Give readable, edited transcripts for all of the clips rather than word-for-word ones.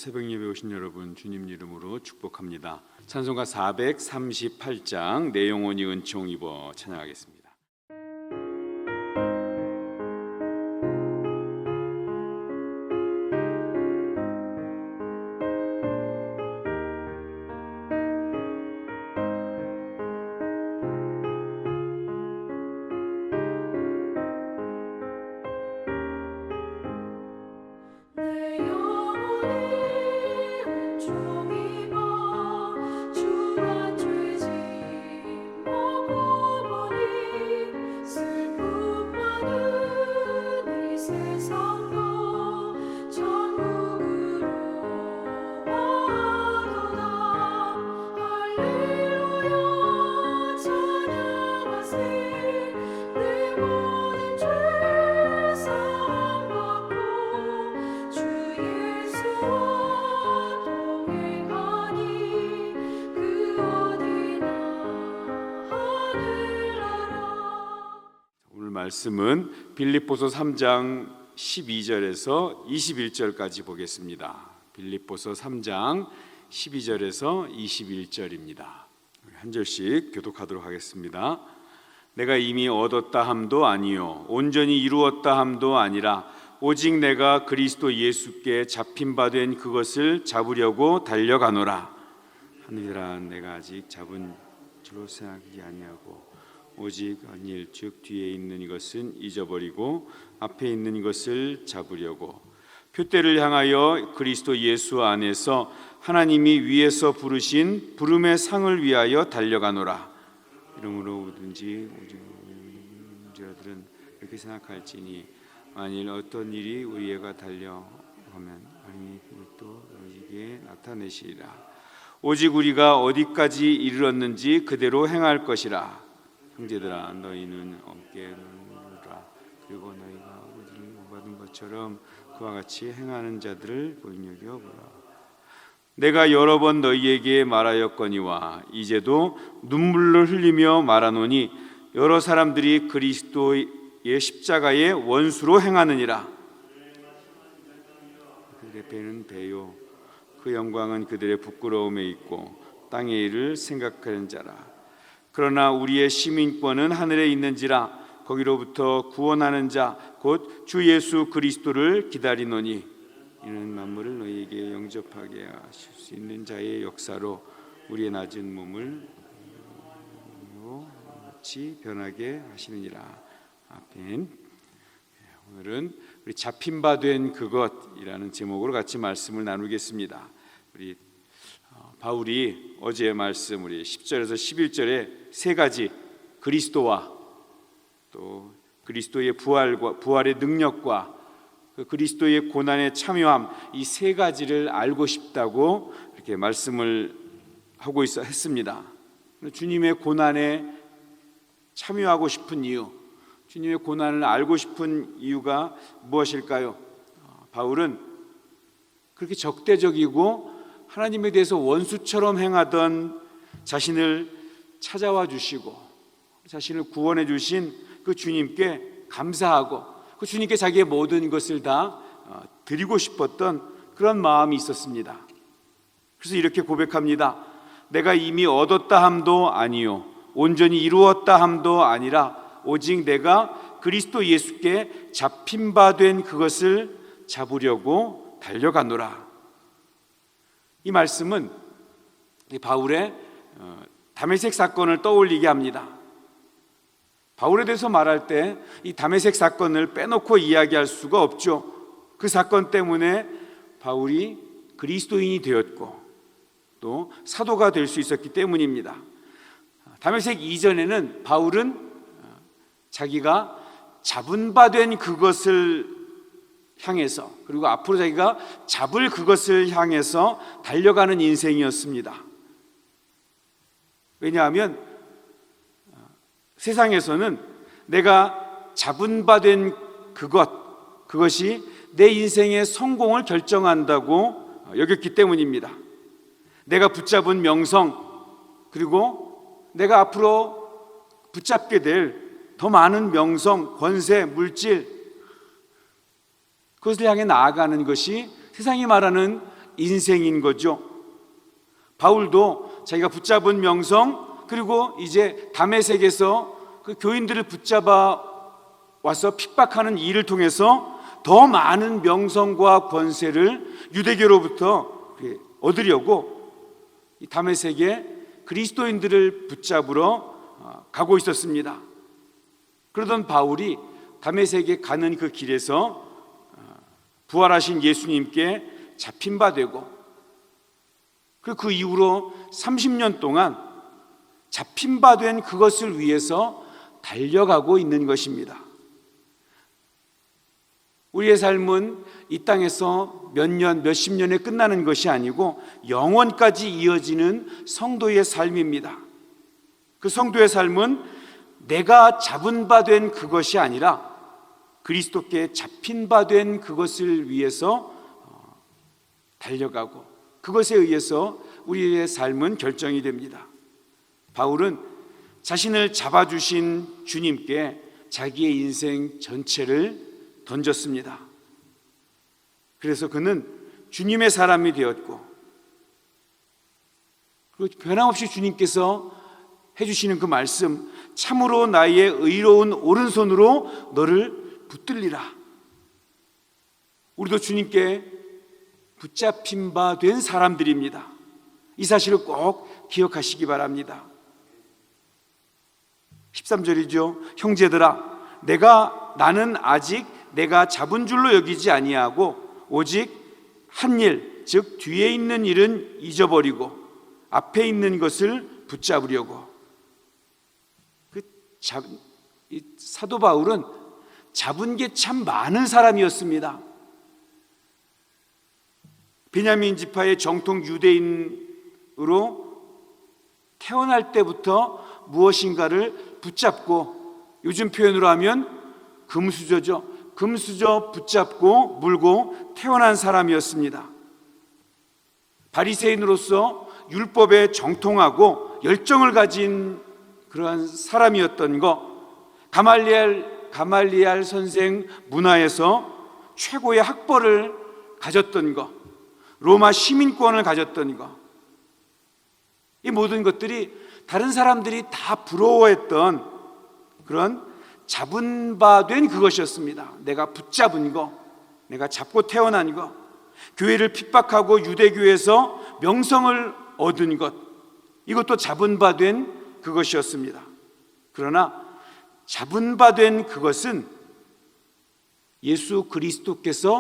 새벽 예배 오신 여러분 주님 이름으로 축복합니다. 찬송가 438장 내 영혼이 은총 입어 찬양하겠습니다. 말씀은 빌립보서 3장 12절에서 21절까지 보겠습니다. 빌립보서 3장 12절에서 21절입니다. 한 절씩 교독하도록 하겠습니다. 내가 이미 얻었다 함도 아니요 온전히 이루었다 함도 아니라 오직 내가 그리스도 예수께 잡힌 바 된 그것을 잡으려고 달려가노라. 하늘아 내가 아직 잡은 줄로 생각하지 아니하고 오직 한 일 즉 뒤에 있는 이것은 잊어버리고 앞에 있는 이것을 잡으려고 표대를 향하여 그리스도 예수 안에서 하나님이 위에서 부르신 부름의 상을 위하여 달려가노라. 이러므로 오든지 자들은 이렇게 생각할지니 만일 어떤 일이 우리에게 달려오면 하나님이 그것도 우리에게 나타내시리라. 오직 우리가 어디까지 이르렀는지 그대로 행할 것이라. 형제들아 너희는 어깨 누르라. 그리고 너희가 아버지를 받은 것처럼 그와 같이 행하는 자들을 본여겨 보라. 내가 여러 번 너희에게 말하였거니와 이제도 눈물을 흘리며 말하노니 여러 사람들이 그리스도의 십자가의 원수로 행하느니라. 그들의 배는 배요 그 영광은 그들의 부끄러움에 있고 땅의 일을 생각하는 자라. 그러나 우리의 시민권은 하늘에 있는지라 거기로부터 구원하는 자 곧 주 예수 그리스도를 기다리노니 이는 만물을 너희에게 영접하게 하실 수 있는 자의 역사로 우리의 낮은 몸을 같이 변하게 하시느니라. 아멘. 오늘은 우리 잡힌 바 된 그것이라는 제목으로 같이 말씀을 나누겠습니다. 우리 바울이 어제 말씀 우리 10절에서 11절에 세 가지 그리스도와 또 그리스도의 부활의 능력과 그리스도의 고난에 참여함 이 세 가지를 알고 싶다고 이렇게 말씀을 하고 했습니다. 주님의 고난에 참여하고 싶은 이유, 주님의 고난을 알고 싶은 이유가 무엇일까요? 바울은 그렇게 적대적이고 하나님에 대해서 원수처럼 행하던 자신을 찾아와 주시고 자신을 구원해 주신 그 주님께 감사하고 그 주님께 자기의 모든 것을 다 드리고 싶었던 그런 마음이 있었습니다. 그래서 이렇게 고백합니다. 내가 이미 얻었다 함도 아니요 온전히 이루었다 함도 아니라 오직 내가 그리스도 예수께 잡힌 바 된 그것을 잡으려고 달려가노라. 이 말씀은 바울의 다메섹 사건을 떠올리게 합니다. 바울에 대해서 말할 때 이 다메섹 사건을 빼놓고 이야기할 수가 없죠. 그 사건 때문에 바울이 그리스도인이 되었고 또 사도가 될 수 있었기 때문입니다. 다메섹 이전에는 바울은 자기가 잡은 바 된 그것을 향해서 그리고 앞으로 자기가 잡을 그것을 향해서 달려가는 인생이었습니다. 왜냐하면 세상에서는 내가 잡은 바 된 그것이 내 인생의 성공을 결정한다고 여겼기 때문입니다. 내가 붙잡은 명성 그리고 내가 앞으로 붙잡게 될 더 많은 명성, 권세, 물질 그것을 향해 나아가는 것이 세상이 말하는 인생인 거죠. 바울도 자기가 붙잡은 명성, 그리고 이제 다메섹에서 그 교인들을 붙잡아 와서 핍박하는 일을 통해서 더 많은 명성과 권세를 유대교로부터 얻으려고 이 다메섹에 그리스도인들을 붙잡으러 가고 있었습니다. 그러던 바울이 다메섹에 가는 그 길에서 부활하신 예수님께 잡힌 바 되고, 그 이후로 30년 동안 잡힌 바 된 그것을 위해서 달려가고 있는 것입니다. 우리의 삶은 이 땅에서 몇 년, 몇십 년에 끝나는 것이 아니고 영원까지 이어지는 성도의 삶입니다. 그 성도의 삶은 내가 잡은 바 된 그것이 아니라 그리스도께 잡힌 바 된 그것을 위해서 달려가고, 그것에 의해서 우리의 삶은 결정이 됩니다. 바울은 자신을 잡아주신 주님께 자기의 인생 전체를 던졌습니다. 그래서 그는 주님의 사람이 되었고, 그리고 변함없이 주님께서 해주시는 그 말씀, 참으로 나의 의로운 오른손으로 너를 붙들리라. 우리도 주님께 붙잡힌 바 된 사람들입니다. 이 사실을 꼭 기억하시기 바랍니다. 13절이죠. 형제들아, 나는 아직 내가 잡은 줄로 여기지 아니하고 오직 한 일, 즉 뒤에 있는 일은 잊어버리고 앞에 있는 것을 붙잡으려고. 이 사도 바울은 잡은 게 참 많은 사람이었습니다. 베냐민 지파의 정통 유대인으로 태어날 때부터 무엇인가를 붙잡고, 요즘 표현으로 하면 금수저죠. 금수저 붙잡고 물고 태어난 사람이었습니다. 바리새인으로서 율법에 정통하고 열정을 가진 그러한 사람이었던 것, 가말리알 선생 문화에서 최고의 학벌을 가졌던 것, 로마 시민권을 가졌던 것, 이 모든 것들이 다른 사람들이 다 부러워했던 그런 잡은 바 된 그것이었습니다. 내가 붙잡은 것, 내가 잡고 태어난 것, 교회를 핍박하고 유대교에서 명성을 얻은 것, 이것도 잡은 바 된 그것이었습니다. 그러나 잡은 바 된 그것은 예수 그리스도께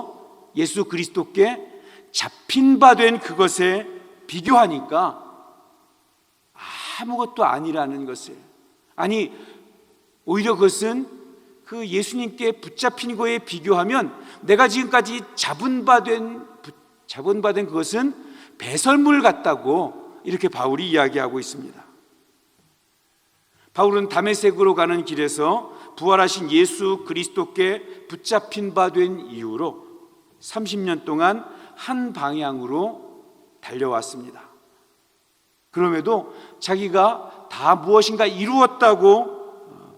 잡힌 바 된 그것에 비교하니까 아무것도 아니라는 것을, 아니 오히려 그것은 그 예수님께 붙잡힌 거에 비교하면 내가 지금까지 잡은 바 된 그것은 배설물 같다고 이렇게 바울이 이야기하고 있습니다. 바울은 다메섹으로 가는 길에서 부활하신 예수 그리스도께 붙잡힌 바 된 이후로 30년 동안 한 방향으로 달려왔습니다. 그럼에도 자기가 다 무엇인가 이루었다고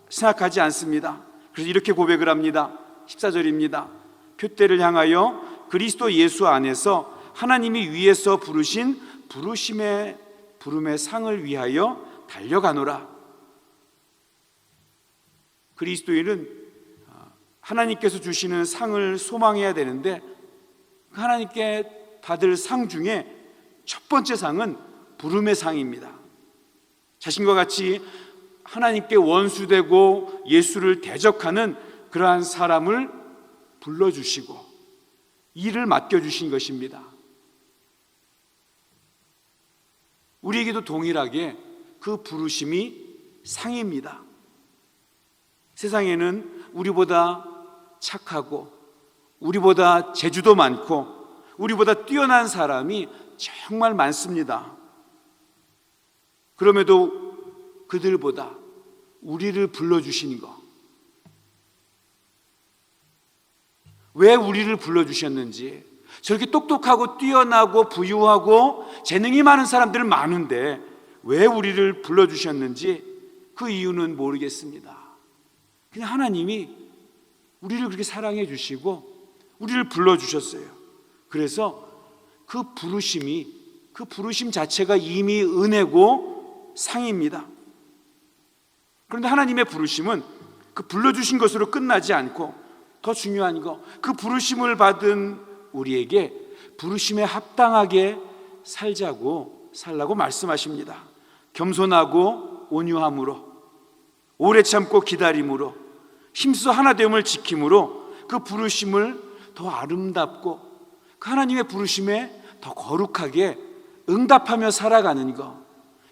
생각하지 않습니다. 그래서 이렇게 고백을 합니다. 14절입니다. 표대를 향하여 그리스도 예수 안에서 하나님이 위에서 부르신 부름의 상을 위하여 달려가노라. 그리스도인은 하나님께서 주시는 상을 소망해야 되는데, 하나님께 받을 상 중에 첫 번째 상은 부름의 상입니다. 자신과 같이 하나님께 원수되고 예수를 대적하는 그러한 사람을 불러주시고 일을 맡겨주신 것입니다. 우리에게도 동일하게 그 부르심이 상입니다. 세상에는 우리보다 착하고 우리보다 재주도 많고 우리보다 뛰어난 사람이 정말 많습니다. 그럼에도 그들보다 우리를 불러주신 것, 왜 우리를 불러주셨는지, 저렇게 똑똑하고 뛰어나고 부유하고 재능이 많은 사람들 많은데 왜 우리를 불러주셨는지 그 이유는 모르겠습니다. 그냥 하나님이 우리를 그렇게 사랑해 주시고 우리를 불러주셨어요. 그래서 그 부르심 자체가 이미 은혜고 상입니다. 그런데 하나님의 부르심은 그 불러주신 것으로 끝나지 않고 더 중요한 거, 그 부르심을 받은 우리에게 부르심에 합당하게 살라고 말씀하십니다. 겸손하고 온유함으로, 오래 참고 기다림으로, 힘써 하나됨을 지킴으로 그 부르심을 더 아름답고 그 하나님의 부르심에 더 거룩하게 응답하며 살아가는 것,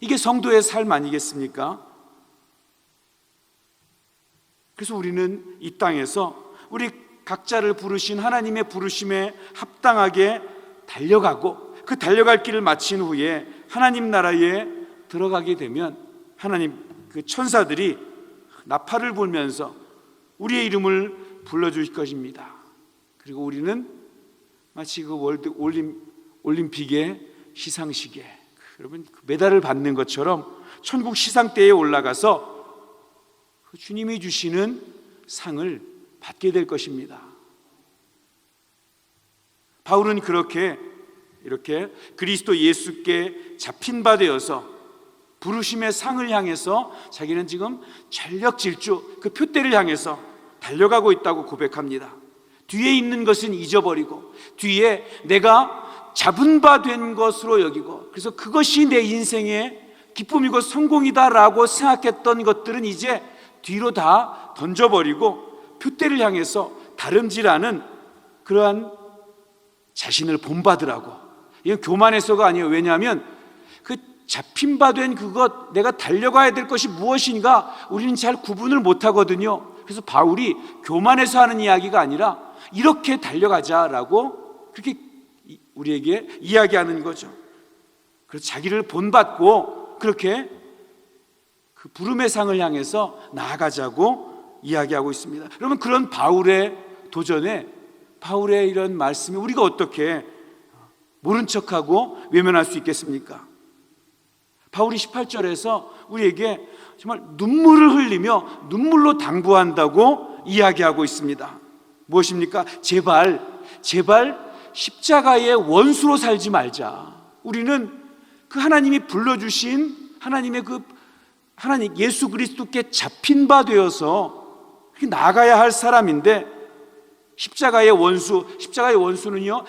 이게 성도의 삶 아니겠습니까? 그래서 우리는 이 땅에서 우리 각자를 부르신 하나님의 부르심에 합당하게 달려가고, 그 달려갈 길을 마친 후에 하나님 나라에 들어가게 되면 하나님 그 천사들이 나팔을 불면서 우리의 이름을 불러주실 것입니다. 그리고 우리는 마치 그 월드 올림픽의 시상식에 여러분 그 메달을 받는 것처럼 천국 시상대에 올라가서 그 주님이 주시는 상을 받게 될 것입니다. 바울은 이렇게 그리스도 예수께 잡힌 바 되어서 부르심의 상을 향해서 자기는 지금 전력 질주, 그 표대를 향해서 달려가고 있다고 고백합니다. 뒤에 있는 것은 잊어버리고 뒤에 내가 잡은 바 된 것으로 여기고, 그래서 그것이 내 인생의 기쁨이고 성공이다라고 생각했던 것들은 이제 뒤로 다 던져버리고 표대를 향해서 다름질하는 그러한 자신을 본받으라고. 이건 교만해서가 아니에요. 왜냐하면 그 잡힌 바 된 그것, 내가 달려가야 될 것이 무엇인가 우리는 잘 구분을 못하거든요. 그래서 바울이 교만해서 하는 이야기가 아니라 이렇게 달려가자라고 그렇게 우리에게 이야기하는 거죠. 그래서 자기를 본받고 그렇게 그 부름의 상을 향해서 나아가자고 이야기하고 있습니다. 여러분, 그런 바울의 도전에, 바울의 이런 말씀이 우리가 어떻게 모른 척하고 외면할 수 있겠습니까? 바울이 18절에서 우리에게 정말 눈물을 흘리며 눈물로 당부한다고 이야기하고 있습니다. 무엇입니까? 제발 십자가의 원수로 살지 말자. 우리는 그 하나님이 불러주신 하나님 예수 그리스도께 잡힌 바 되어서 나아가야 할 사람인데, 십자가의 원수는요,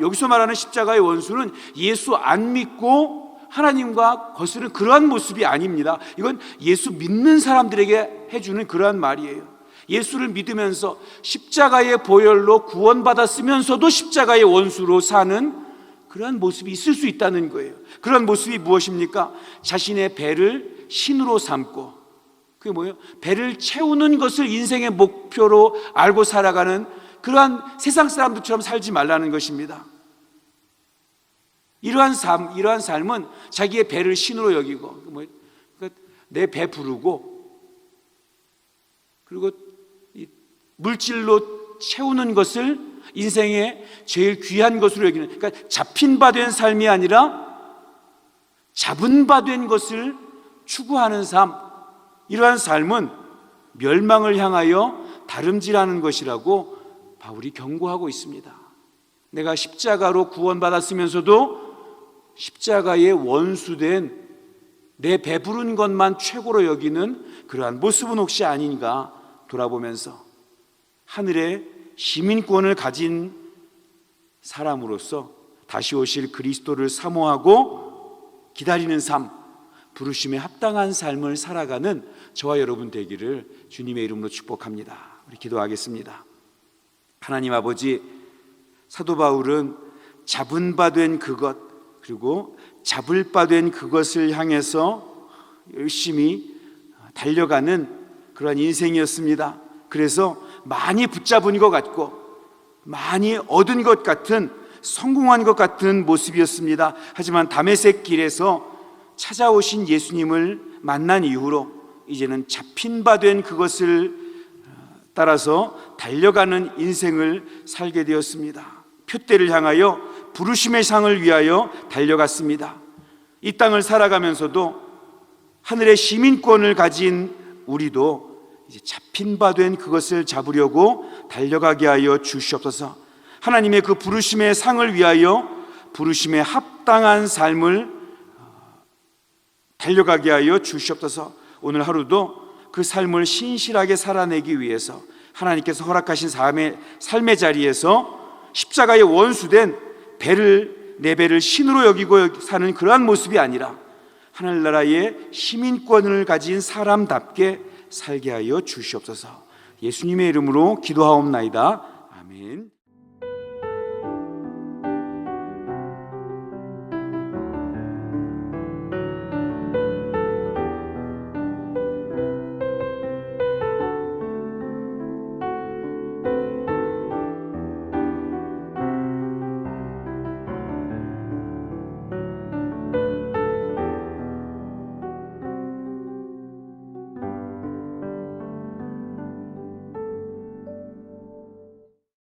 여기서 말하는 십자가의 원수는 예수 안 믿고 하나님과 거스르는 그러한 모습이 아닙니다. 이건 예수 믿는 사람들에게 해주는 그러한 말이에요. 예수를 믿으면서 십자가의 보혈로 구원받았으면서도 십자가의 원수로 사는 그러한 모습이 있을 수 있다는 거예요. 그런 모습이 무엇입니까? 자신의 배를 신으로 삼고, 그게 뭐예요? 배를 채우는 것을 인생의 목표로 알고 살아가는 그러한 세상 사람들처럼 살지 말라는 것입니다. 이러한 삶은 자기의 배를 신으로 여기고, 그러니까 내 배 부르고, 그리고 물질로 채우는 것을 인생의 제일 귀한 것으로 여기는, 그러니까 잡힌 바 된 삶이 아니라 잡은 바 된 것을 추구하는 삶, 이러한 삶은 멸망을 향하여 다름질하는 것이라고 바울이 경고하고 있습니다. 내가 십자가로 구원받았으면서도 십자가의 원수된 내 배부른 것만 최고로 여기는 그러한 모습은 혹시 아닌가 돌아보면서 하늘의 시민권을 가진 사람으로서 다시 오실 그리스도를 사모하고 기다리는 삶, 부르심에 합당한 삶을 살아가는 저와 여러분 되기를 주님의 이름으로 축복합니다. 우리 기도하겠습니다. 하나님 아버지, 사도 바울은 잡은 바 된 그것, 그리고 잡을 바 된 그것을 향해서 열심히 달려가는 그러한 인생이었습니다. 그래서 많이 붙잡은 것 같고 많이 얻은 것 같은, 성공한 것 같은 모습이었습니다. 하지만 다메섹 길에서 찾아오신 예수님을 만난 이후로 이제는 잡힌 바 된 그것을 따라서 달려가는 인생을 살게 되었습니다. 표대를 향하여 부르심의 상을 위하여 달려갔습니다. 이 땅을 살아가면서도 하늘의 시민권을 가진 우리도 이제 잡힌 바 된 그것을 잡으려고 달려가게 하여 주시옵소서. 하나님의 그 부르심의 상을 위하여 부르심에 합당한 삶을 달려가게 하여 주시옵소서. 오늘 하루도 그 삶을 신실하게 살아내기 위해서 하나님께서 허락하신 삶의 자리에서 십자가의 원수된 내 배를 신으로 여기고 사는 그러한 모습이 아니라 하늘나라의 시민권을 가진 사람답게 살게 하여 주시옵소서. 예수님의 이름으로 기도하옵나이다. 아멘.